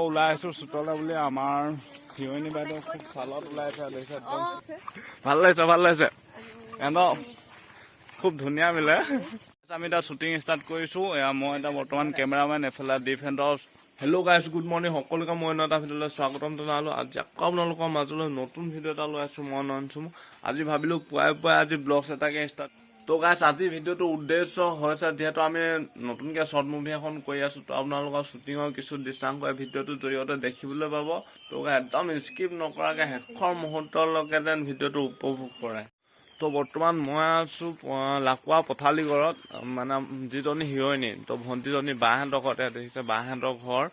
ওলাই আছো চোতলে বুলি আমাৰ হিৰইনী বাইদেউ খুব চালত ওলাই আছে দেখিছে ভাল লাগিছে এনে খুব ধুনীয়া মিলে আমি এতিয়া শ্বুটিং ষ্টাৰ্ট কৰিছো মই এতিয়া বৰ্তমান কেমেৰামেন এফালে defender hello' guys good morning সকলোকে মই এটা ভিডিঅ'লৈ স্বাগতম জনালো আজি আকৌ আপোনালোকৰ মাজলৈ নতুন ভিডিঅ' এটা লৈ আছো মই নয়ন আজি ভাবিলো পুৱাই আজি ব্লগছ এটাকে ষ্টাৰ্ট তো গাইজ আজি ভিডিঅ'টোৰ উদ্দেশ্য হৈছে যিহেতু আমি নতুনকৈ শ্বৰ্ট মুভি এখন কৰি আছো তো আপোনালোকৰ শ্বুটিঙৰ কিছু দৃশ্যাংশ ভিডিঅ'টোৰ জৰিয়তে দেখিবলৈ পাব তো একদম স্কিপ নকৰাকৈ শেষৰ মুহূৰ্তলৈকে যেন ভিডিঅ'টো উপভোগ কৰে তো বৰ্তমান মই আছো লাকুৱা পথালি ঘৰত মানে যিজনী হিৰইনী তো ভণ্টিজনী বাহঁতৰ ঘৰতে দেখিছে বাহঁতৰ ঘৰ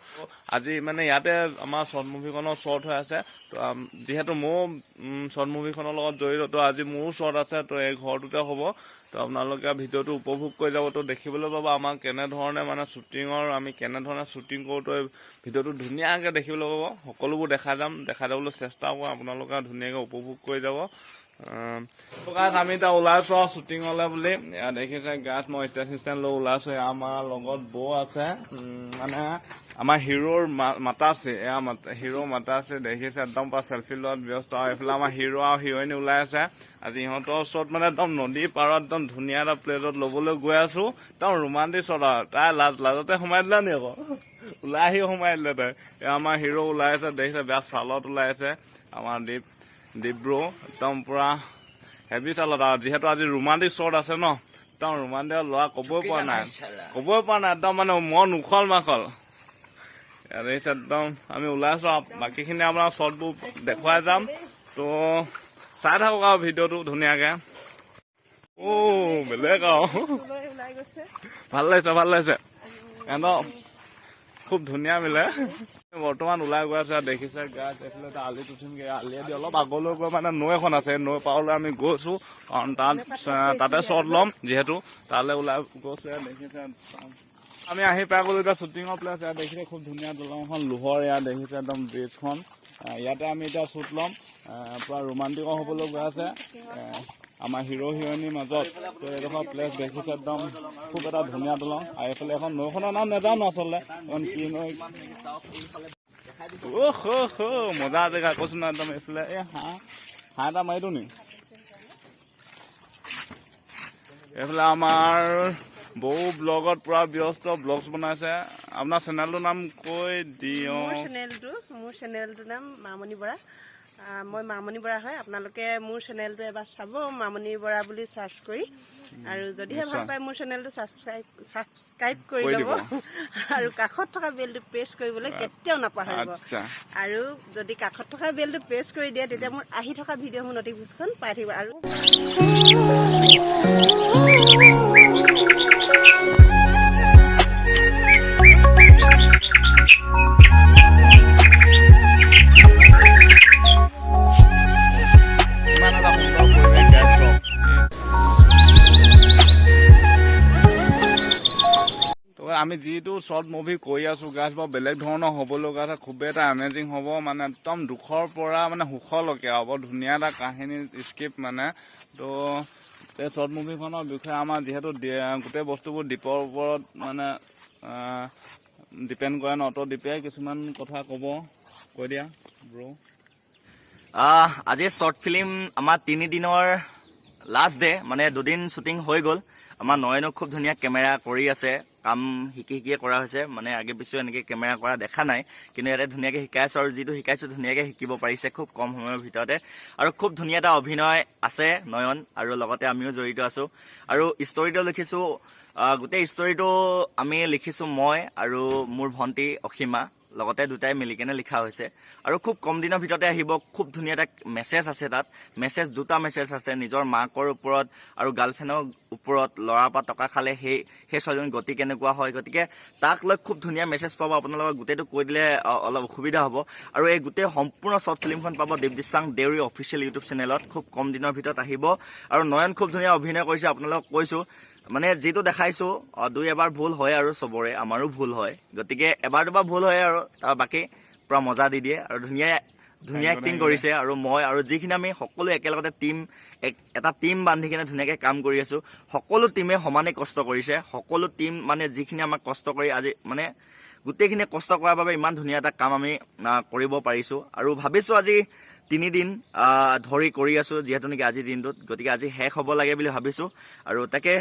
আজি মানে ইয়াতে আমাৰ শ্বৰ্ট মুভিখনৰ শ্বৰ্ট হৈ আছে তো যিহেতু মোৰ শ্বৰ্ট মুভিখনৰ লগত জড়িত তো আজি মোৰো শ্বৰ্ট আছে তো এই ঘৰটোতে হ'ব তো আপোনালোকে ভিডিঅ'টো উপভোগ কৰি যাব তো দেখিবলৈ পাব আমাৰ কেনেধৰণে মানে শ্বুটিঙৰ আমি কেনেধৰণে শ্বুটিং কৰোঁ তো এই ভিডিঅ'টো ধুনীয়াকৈ দেখিবলৈ পাব সকলোবোৰ দেখাই যাবলৈ চেষ্টা কৰোঁ আপোনালোকে ধুনীয়াকৈ উপভোগ কৰি যাব গাছ আমি এতিয়া ওলাইছো শ্বুটিঙলৈ বুলি দেখিছে গাছ মই ষ্টেণ্ড লৈ ওলাইছো আমাৰ লগত বৌ আছে মানে আমাৰ হিৰোৰ মাতা আছে হিৰো মাতা আছে দেখিছে একদম পৰা চেলফি লোৱাত ব্যস্ত আৰু এইফালে আমাৰ হিৰো আৰু হিৰইনী ওলাই আছে আজি ইহঁতৰ ওচৰত মানে একদম নদীৰ পাৰত একদম ধুনীয়া এটা প্লেটত ল'বলৈ গৈ আছো একদম ৰোমান্টিক শ্বট আৰু তাই লাজতে সোমাই দিলা নি আকৌ ওলাই আহি সোমাই দিলে তাই আমাৰ হিৰো ওলাই আছে দেখিছে বেয়া চালত ওলাই আছে আমাৰ ডিব্ৰু একদম পুৰা হেভি চালত আৰু যিহেতু আজি ৰোমান্টিক শ্বট আছে ন একদম ৰোমান্টিক ল'ৰা ক'বই পৰা নাই একদম মানে মন উখল মাখল দেখিছে একদম আমি ওলাই আছো বাকীখিনি আপোনাৰ শ্বটবোৰ দেখুৱাই যাম তো চাই থাকক আৰু ভিডিঅ'টো ধুনীয়াকে বেলেগ আৰু ভাল লাগিছে এনে খুব ধুনীয়া মিলে বৰ্তমান ওলাই গৈ আছে দেখিছে গাছ এইফালে এটা আলি উঠিমগে আলিয়েদি অলপ আগলৈ গৈ মানে নৈ এখন আছে নৈ পাৰলৈ আমি গৈছো কাৰণ তাতে শ্বট ল'ম যিহেতু তালৈ ওলাই গৈছে দেখিছে আমি আহি পাই গ'লো এতিয়া শ্বুটিঙৰ প্লেচ ইয়াত দেখিছে খুব ধুনীয়া দলংখন লোহৰ ইয়াত দেখিছে একদম ব্ৰিজখন ইয়াতে আমি এতিয়া শ্বুট ল'ম পুৰা ৰোমান্টিকৰ হ'বলৈ গৈ আছে আমাৰ হিৰো হিৰইনীৰ মাজত তো এইডোখৰ প্লেচ দেখিছে একদম খুব এটা ধুনীয়া দলং আৰু এইফালে এখন নৈখনৰ নাম নেজানো আচলতে এখন কি নৈ মজা জেগা কৈছো না একদম এইফালে এই হাঁহ এটা মাৰি দিওঁ নি এইফালে আমাৰ বৌ ব্লগত পুৰা ব্যস্ত ব্লগছ বনাইছে আপোনাৰ চেনেলটোৰ নাম কৈ দিয়ক মোৰ চেনেলটোৰ নাম মামনি বৰা মই মামনি বৰা হয় আপোনালোকে মোৰ চেনেলটো এবাৰ চাব মামনি বৰা বুলি চাৰ্চ কৰি আৰু যদিহে ভাল পায় মোৰ চেনেলটো ছাবস্ক্ৰাইব কৰি ল'ব আৰু কাষত থকা বেলটো প্ৰেছ কৰিবলৈ কেতিয়াও নাপাহৰিব আৰু যদি কাষত থকা বেলটো প্ৰেছ কৰি দিয়ে তেতিয়া মোৰ আহি থকা ভিডিঅ' মোৰ নটিফিকেশ্যন পাই থাকিব আৰু আমি যিটো শ্বৰ্ট মুভি কৰি আছো গাছ বৰ বেলেগ ধৰণৰ হ'ব লগা আছে খুবেই এটা এমেজিং হ'ব মানে একদম দুখৰ পৰা মানে সুখলৈকে হ'ব ধুনীয়া এটা কাহিনী স্ক্ৰিপ্ট মানে তো এই শ্বৰ্ট মুভিখনৰ বিষয়ে আমাৰ যিহেতু গোটেই বস্তুবোৰ দ্বীপৰ ওপৰত মানে ডিপেণ্ড কৰে ন তো দ্বীপে কিছুমান কথা কৈ দিয়া ব্ৰ আজি শ্বৰ্ট ফিল্ম আমাৰ 3 দিনৰ লাষ্ট ডে মানে 2 দিন শ্বুটিং হৈ গ'ল আমাৰ নয়নো খুব ধুনীয়া কেমেৰা কৰি আছে কাম শিকিয়ে কৰা হৈছে মানে আগে পিছে এনেকৈ কেমেৰা কৰা দেখা নাই কিন্তু ইয়াতে ধুনীয়াকৈ শিকাইছোঁ আৰু যিটো শিকাইছোঁ ধুনীয়াকৈ শিকিব পাৰিছে খুব কম সময়ৰ ভিতৰতে আৰু খুব ধুনীয়া এটা অভিনয় আছে নয়ন আৰু লগতে আমিও জড়িত আছোঁ আৰু ষ্টৰিটো লিখিছোঁ গোটেই ষ্টৰিটো আমি লিখিছোঁ মই আৰু মোৰ ভণ্টি অসীমা লগতে দুটাই মিলি কেনে লিখা হৈছে আৰু খুব কম দিনৰ ভিতৰতে আহিব খুব ধুনীয়া এটা মেছেজ আছে তাত দুটা মেছেজ আছে নিজৰ মাকৰ ওপৰত আৰু গাৰ্লফ্ৰেণ্ডৰ ওপৰত ল'ৰাৰ পৰা টকা খালে সেই ছোৱালীজনী গতি কেনেকুৱা হয় গতিকে তাক লৈ খুব ধুনীয়া মেছেজ পাব আপোনালোকক গোটেইটো কৈ দিলে অলপ অসুবিধা হ'ব আৰু এই গোটেই সম্পূৰ্ণ শ্বৰ্ট ফিল্মখন পাব দেৱজিৎ দেউৰী অফিচিয়েল ইউটিউব চেনেলত খুব কম দিনৰ ভিতৰত আহিব আৰু নয়ন খুব ধুনীয়া অভিনয় কৰিছে আপোনালোকক কৈছোঁ মানে যিটো দেখাইছোঁ 2-এবাৰ ভুল হয় আৰু চবৰে আমাৰো ভুল হয় গতিকে এবাৰ দুবাৰ ভুল হয় আৰু তাৰ বাকী পুৰা মজা দি দিয়ে আৰু ধুনীয়া এক্টিং কৰিছে আৰু মই আৰু যিখিনি আমি সকলো একেলগতে এটা টিম বান্ধি কিনে ধুনীয়াকৈ কাম কৰি আছোঁ সকলো টিমে সমানে কষ্ট কৰিছে সকলো টিম মানে যিখিনি আমাক কষ্ট কৰি আজি মানে গোটেইখিনি কষ্ট কৰাৰ বাবে ইমান ধুনীয়া এটা কাম আমি কৰিব পাৰিছোঁ আৰু ভাবিছোঁ আজি 3 দিন ধৰি কৰি আছোঁ যিহেতু নেকি আজিৰ দিনটোত, গতিকে আজি শেষ হ'ব লাগে বুলি ভাবিছোঁ। আৰু তাকে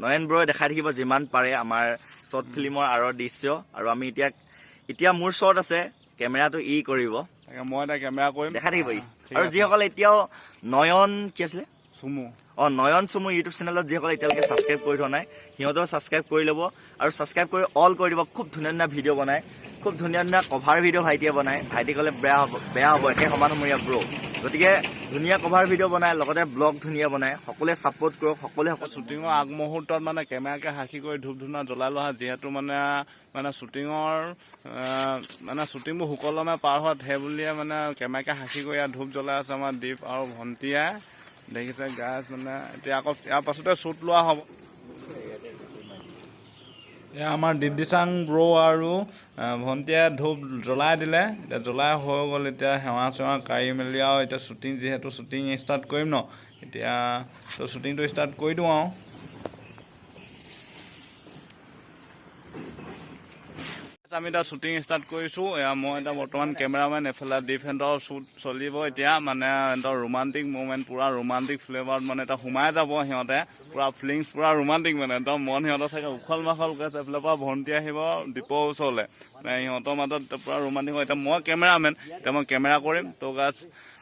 নয়ন ব্ৰই দেখাই থাকিব যিমান পাৰে আমাৰ শ্বৰ্ট ফিল্মৰ আঁৰৰ দৃশ্য। আৰু আমি এতিয়া মোৰ শ্বট আছে, কেমেৰাটো কৰিব, মই এটা কেমেৰা কৰিম, দেখাই থাকিব ই। আৰু যিসকলে এতিয়াও নয়ন কি আছিলে চুমু নয়ন চুমু ইউটিউব চেনেলত যিসকলে এতিয়ালৈকে ছাবস্ক্ৰাইব কৰি থোৱা নাই সিহঁতেও ছাবস্ক্ৰাইব কৰি ল'ব আৰু ছাবস্ক্ৰাইব কৰি অল কৰি দিব। খুব ধুনীয়া ধুনীয়া ভিডিঅ' বনায়, খুব ধুনীয়া ধুনীয়া কভাৰ ভিডিঅ' ভাইটিয়ে বনায়। ভাইটি ক'লে বেয়া হ'ব একে সমানমূৰীয়া ব্ৰ', গতিকে ধুনীয়া কভাৰ ভিডিঅ' বনায়, লগতে ব্লগ ধুনীয়া বনায়। সকলোৱে ছাপোৰ্ট কৰক, সকলোৱে শ্বুটিঙৰ আগমুহূৰ্তত মানে কেমেৰাকে সাক্ষী কৰি ধূপ ধূনা জ্বলাই লোৱা হয়, যিহেতু মানে শ্বুটিংবোৰ সুকলমে পাৰ হোৱাত সেই বুলিয়ে মানে কেমেৰাকে সাক্ষী কৰি ইয়াত ধূপ জ্বলাই আছে আমাৰ দীপ আৰু ভণ্টিয়ে। দেখিছে গাছ মানে এতিয়া আকৌ ইয়াৰ পাছতে শ্বুট লোৱা হ'ব। এয়া আমাৰ দীপদিচাং ব্ৰ' আৰু ভণ্টিয়ে ধূপ জ্বলাই দিলে, এতিয়া জ্বলাই হৈ গ'ল। এতিয়া সেৱা চেৱা কাঢ়ি মেলি আৰু এতিয়া যিহেতু শ্বুটিং ষ্টাৰ্ট কৰিম ন, এতিয়া শ্বুটিংটো ষ্টাৰ্ট কৰি দিওঁ আৰু। আমি এতিয়া শ্বুটিং ষ্টাৰ্ট কৰিছোঁ। মই এতিয়া বৰ্তমান কেমেৰামেন, এফালে ডিফেণ্ডৰ শ্বুট চলিব এতিয়া, মানে সিহঁতৰ ৰোমান্টিক মুভমেণ্ট, পূৰা ৰোমান্টিক ফ্লেভাৰত মানে এতিয়া সোমাই যাব সিহঁতে, পূৰা ফিলিংছ পূৰা ৰোমান্টিক মানে একদম মন সিহঁতৰ চাগে উখল মাখল কৰিছে। এইফালৰ পৰা ভণ্টি আহিব দীপৰ ওচৰলৈ, সিহঁতৰ মাজত পূৰা ৰোমান্টিক হয়। এতিয়া মই কেমেৰামেন, এতিয়া মই কেমেৰা কৰিম। তো গাছ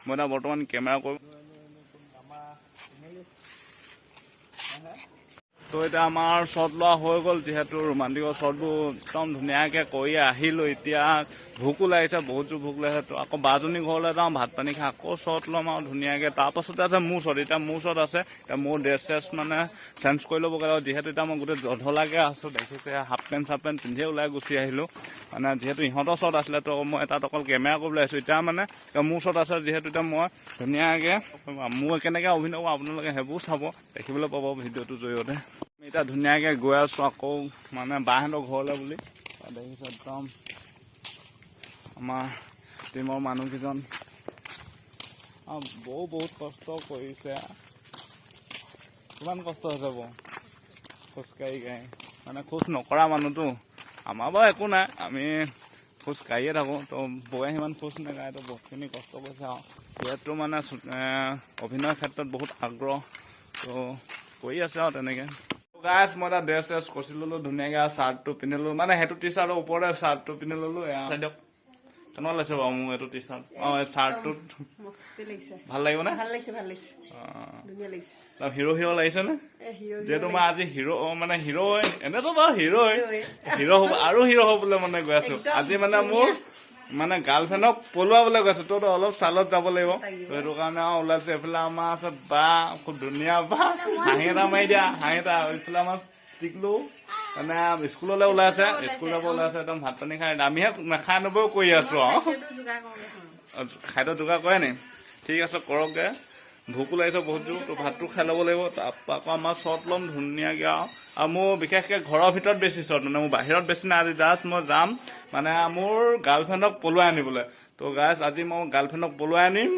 মই এতিয়া বৰ্তমান কেমেৰা কৰিম। তো এতিয়া আমাৰ শ্বট লোৱা হৈ গ'ল, যিহেতু ৰোমান্টিকৰ শ্বটবোৰ একদম ধুনীয়াকৈ কৰি আহিলোঁ। এতিয়া ভোকো লাগিছে, বহুত জোৰ ভোক লাগিছে। তো আকৌ বাজনী ঘৰলৈ যাওঁ, ভাত পানী খাই আকৌ শ্বট ল'ম আৰু ধুনীয়াকৈ। তাৰপাছতে আছে মোৰ শ্বট, এতিয়া মোৰ শ্বট আছে। এতিয়া মোৰ ড্ৰেছ চেছ মানে চেঞ্জ কৰি ল'বগৈ লাগিব, যিহেতু এতিয়া মই গোটেই জধলাকৈ আছোঁ। দেখিছে হাফ পেণ্ট চাফ পেণ্ট পিন্ধিয়ে ওলাই গুচি আহিলোঁ, মানে যিহেতু ইহঁতৰ শ্বট আছিলে। তো মই তাত অকল কেমেৰা কৰিবলৈ আহিছোঁ। এতিয়া মানে মোৰ শ্বট আছে, যিহেতু এতিয়া মই ধুনীয়াকৈ মোৰ কেনেকৈ অভিনয় কৰোঁ আপোনালোকে সেইবোৰ চাব, দেখিবলৈ পাব ভিডিঅ'টোৰ জৰিয়তে। এতিয়া ধুনীয়াকৈ গৈ আছোঁ আকৌ মানে বাহঁতৰ ঘৰলৈ বুলি। দেখিছোঁ একদম আমাৰ টিমৰ মানুহকেইজন বহুত কষ্ট কৰিছে। কিমান কষ্ট হৈছে খোজকাঢ়ি মানে খোজ নকৰা মানুহটো। আমাৰ বাৰু একো নাই, আমি খোজ কাঢ়িয়ে থাকোঁ। তো বৌয়ে সিমান খোজ নাকাঢ়ে, তো বহুতখিনি কষ্ট কৰিছে আৰু যিহেতু মানে অভিনয়ৰ ক্ষেত্ৰত বহুত আগ্ৰহ, তো কৰি আছে আৰু তেনেকৈ। গাছ মই এটা ড্ৰেছ চেছ কচি ল'লোঁ ধুনীয়াকৈ, আৰু চাৰ্টটো পিন্ধি ল'লোঁ, মানে সেইটো টি চাৰ্টৰ ওপৰতে চাৰ্টটো পিন্ধি ল'লোঁ। চাইডক কেনেকুৱা লাগিছে বাৰু মোৰ এইটো টি চাৰ্ট? এই চাৰ্টটোত ভাল লাগিব নে? হিৰো লাগিছেনে? যিহেতু মই আজি মানে এনেতো বাৰু হিৰো হ'ব আৰু হিৰো হ'বলৈ মানে গৈ আছোঁ। আজি মানে মোৰ মানে গাৰ্লফ্ৰেণ্ডক পলোৱাবলৈ গৈছে, তইতো অলপ চালত যাব লাগিব। সেইটো কাৰণে আৰু ওলাইছে। এইফালে আমাৰ আছে বা, খুব ধুনীয়া বা, হাঁহি এটা মাৰি দিয়া, হাঁহি এটা। এইফালে আমাৰ টিকলো মানে স্কুললৈ ওলাইছে, স্কুল যাব ওলাইছে। একদম ভাত পানী খাই আমিহে নাখাই নবও কৰি আছোঁ আৰু। খাদ্য যোগাৰ কৰে নি? ঠিক আছে কৰকগৈ, ভোকো লাগিছে বহুত জোৰ। তো ভাতটো খাই ল'ব লাগিব, তাৰপৰা আকৌ আমাৰ শ্বট ল'ম ধুনীয়াকৈ আৰু মোৰ বিশেষকৈ ঘৰৰ ভিতৰত বেছি শ্বট, মানে মোৰ বাহিৰত বেছি নাই। আজি জাষ্ট মই যাম মানে মোৰ গাৰ্লফ্ৰেণ্ডক পলুৱাই আনিবলৈ। তো গাইজ আজি মই গাৰ্লফ্ৰেণ্ডক পলুৱাই আনিম,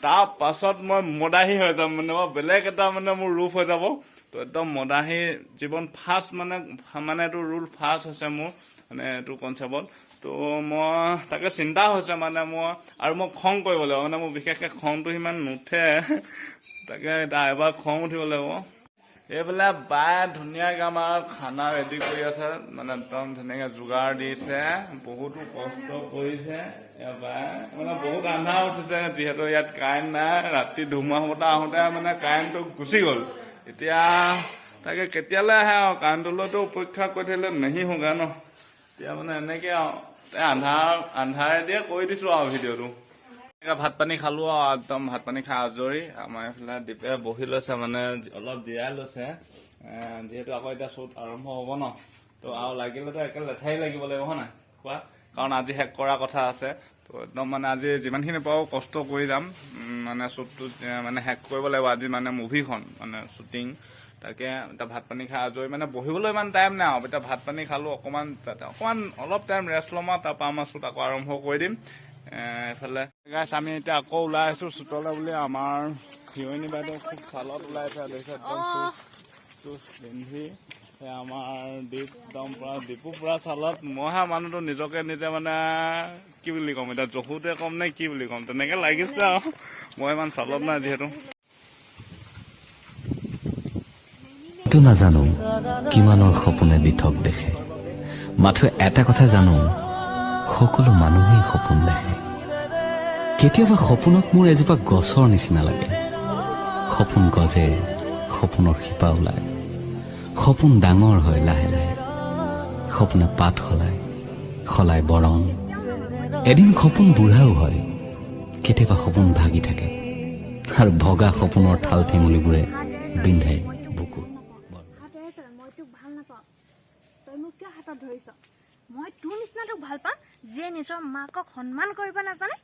তাৰ পাছত মই মদাহী হৈ যাম, মানে মই বেলেগ এটা মানে মোৰ ৰূপ হৈ যাব। তো একদম মদাহী জীৱন ফাৰ্ষ্ট মানে এইটো ৰুল ফাৰ্ষ্ট হৈছে মোৰ মানে এইটো কনচেপ্টত। তো মই তাকে চিন্তা হৈছে মানে মই খং কৰিব লাগিব, মানে মোৰ বিশেষকৈ খংটো সিমান নুঠে। তাকে এতিয়া এবাৰ খং উঠিব লাগিব। এইফালে বাই ধুনীয়াকৈ আমাৰ খানা ৰেডি কৰি আছে, মানে একদম ধুনীয়াকৈ যোগাৰ দিছে, বহুতো কষ্ট কৰিছে। বাই মানে বহুত আন্ধাৰ উঠিছে, যিহেতু ইয়াত কাৰেণ্ট নাই। ৰাতি ধুমুহা বতাহ আহোঁতে মানে কাৰেণ্টটো গুচি গ'ল। এতিয়া তাকে কেতিয়ালৈ আহে আৰু কাৰেণ্টলৈতো অপেক্ষা কৰি থাকিলে নেহি হোগা ন। এতিয়া মানে এনেকৈ আৰু আন্ধাৰে দিয়ে কৰি দিছোঁ আৰু ভিডিঅ'টো। ভাত পানী খালোঁ আৰু একদম ভাত পানী খাই আজৰি। আমাৰ এইফালে দীপে বহি লৈছে, মানে অলপ জিৰাই লৈছে, যিহেতু আকৌ এতিয়া শ্বুট আৰম্ভ হ'ব ন। তো আৰু লাগিলেতো একে লেঠাৰি লাগিব লাগিব হয় নাই কোৱা, কাৰণ আজি শেষ কৰা কথা আছে। তো একদম মানে আজি যিমানখিনি পাৰোঁ কষ্ট কৰি যাম, মানে শ্বুটটো মানে শেষ কৰিব লাগিব আজি, মানে মুভিখন মানে শ্বুটিং। তাকে এতিয়া ভাত পানী খাই আজৰি, মানে বহিবলৈ ইমান টাইম নাই আৰু। এতিয়া ভাত পানী খালোঁ, অলপ টাইম ৰেষ্ট ল'ম আৰু তাৰপৰা আমাৰ শ্বুট আকৌ আৰম্ভ কৰি দিম। এইফালে গাইছ আমি এতিয়া আকৌ ওলাই আহিছোঁ শ্বুটলৈ বুলি। আমাৰ হিৰইনী বাইদেউ খুব চালত ওলাইছে, দেখিছে একদম চুজ পিন্ধি আমাৰ দীপু পুৰা চালত মইহে মানুহটো নিজকে নিজে মানে কি বুলি ক'ম এতিয়া জহুতে ক'ম নে কি বুলি ক'ম তেনেকে লাগিছে আৰু মই ইমান চালত নাই যিহেতু তো নাজানো কিমানৰ সপোনে দিঠক দেখে মাথো এটা কথা জানো সকলো মানুহেই সপোন দেখে কেতিয়াবা সপোনক মোৰ এজোপা গছৰ নিচিনা লাগে সপোন গজে সপোনৰ শিপা ওলায় সপোন ডাঙৰ হয় লাহে লাহে সপোনে পাত সলায় বৰণ এদিন সপোন বুঢ়াও হয় কেতিয়াবা সপোন ভাগি থাকে আৰু ভগা সপোনৰ ঠাল ঠেঙুলিবোৰে বিন্ধে বুকু মই তোক ভাল নাপাওঁ তই মোক কিয় হাতত ধৰিছ মই তোৰ নিচিনা তোক ভাল পাওঁ যিয়ে নিজৰ মাকক সন্মান কৰিব নাজানে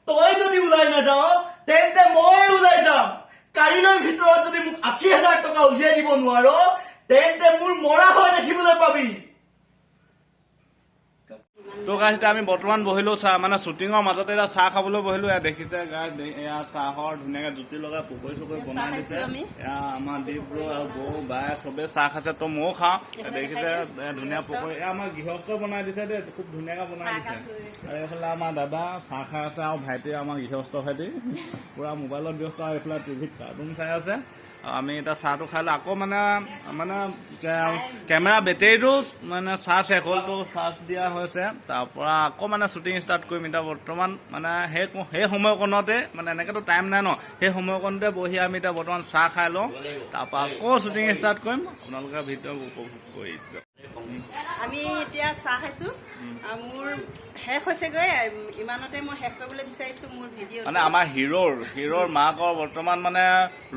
তই যদি ওলাই নাযাও তেন্তে মই ওলাই যাম কালিলৈ ভিতৰত যদি মোক ৮০,০০০ টকা উলিয়াই দিব নোৱাৰ তেন্তে মোৰ মৰা হৈ দেখিবলৈ পাবি তো গাইছ এতিয়া আমি বৰ্তমান বহিলো চাহ মানে শ্বুটিঙৰ মাজতে এতিয়া চাহ খাবলৈ বহিলো এয়া দেখিছে গাইছ এয়া চাহৰ ধুনীয়াকে জুতি লগাই পকৰি চকৰি বনাই দিছে এয়া আমাৰ দীপ ব্ৰ আৰু বৌ বাই চবে চাহ খাইছে তো ময়ো খাওঁ দেখিছে ধুনীয়া পকৰি এয়া আমাৰ গৃহস্থ বনাই দিছে দেই খুব ধুনীয়াকে বনাই দিছে আৰু এইফালে আমাৰ দাদা চাহ খাই আছে আৰু ভাইটি আমাৰ গৃহস্থ ভাইটি পুৰা মোবাইলত ব্যস্ত আৰু এইফালে টিভিত কাৰ্টুন চাই আছে আমি এতিয়া চাহটো খাই আকৌ মানে কেমেৰা বেটেৰীটো মানে চাৰ্জ শেষ হ'লতো চাৰ্জ দিয়া হৈছে তাৰপৰা আকৌ মানে শ্বুটিং ষ্টাৰ্ট কৰিম এতিয়া বৰ্তমান মানে সেই সময়কণতে মানে এনেকেতো টাইম নাই ন সেই সময়কণতে বহি আমি এতিয়া বৰ্তমান চাহ খাই লওঁ তাৰপৰা আকৌ শ্বুটিং ষ্টাৰ্ট কৰিম আপোনালোকে ভিডিঅ' উপভোগ কৰি আমি এতিয়া চাহ খাইছো মোৰ শেষ হৈছেগৈ ইমানতে মই শেষ কৰিবলৈ বিচাৰিছো মোৰ ভিডিঅ' মানে আমাৰ হিৰোৰ মাকৰ বৰ্তমান মানে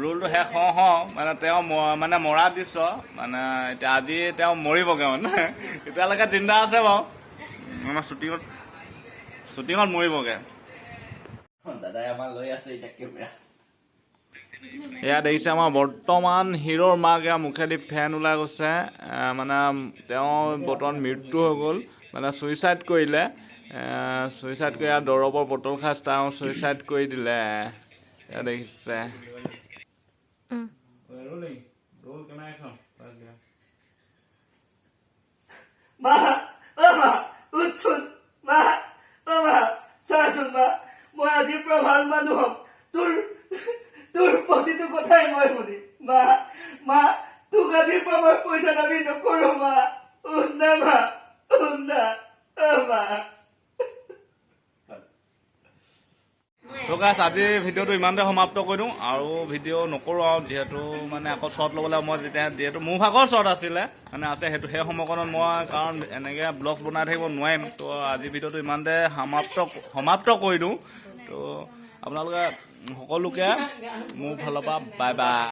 ৰোলটো শেষ হওঁ মানে তেওঁ মানে মৰা দৃশ্য মানে এতিয়া আজি তেওঁ মৰিবগৈ মানে এতিয়ালৈকে চিন্তা আছে বাৰু আমাৰ শ্বুটিঙত মৰিবগৈ দাদাই আমাৰ লৈ আছে এতিয়া কেমেৰা এয়া দেখিছে আমাৰ বৰ্তমান হিৰোৰ মাক এয়া মুখেদি ফেন ওলাই গৈছে মানে তেওঁ বৰ্তমান মৃত্যু হৈ গ'ল মানে ছুইচাইড কৰিলে ছুইচাইড কৰি দৰৱৰ বটল খাই তেওঁ ছুইচাইড কৰি দিলে এয়া দেখিছে মই আজিৰ পৰা ভাল মানুহ হ'ম তোৰ প্ৰতিটো কথাই মই শুনিম মা তোক আজিৰ পৰা মই পইচা দাবী নকৰো মা তো গাইছ আজি ভিডিঅ'টো ইমানতে সমাপ্ত কৰি দিওঁ আৰু ভিডিঅ' নকৰোঁ আৰু যিহেতু মানে আকৌ শ্বৰ্ট ল'বলৈ মই যিহেতু মোৰ ভাগৰ শ্বৰ্ট আছিলে মানে আছে সেইটো সেই সময়কণত মই কাৰণ এনেকৈ ব্লগছ বনাই থাকিব নোৱাৰিম তো আজি ভিডিঅ'টো ইমানতে সমাপ্ত কৰি দিওঁ তো আপোনালোকে সকলোকে মোৰ ফালৰ পৰা বাই বাই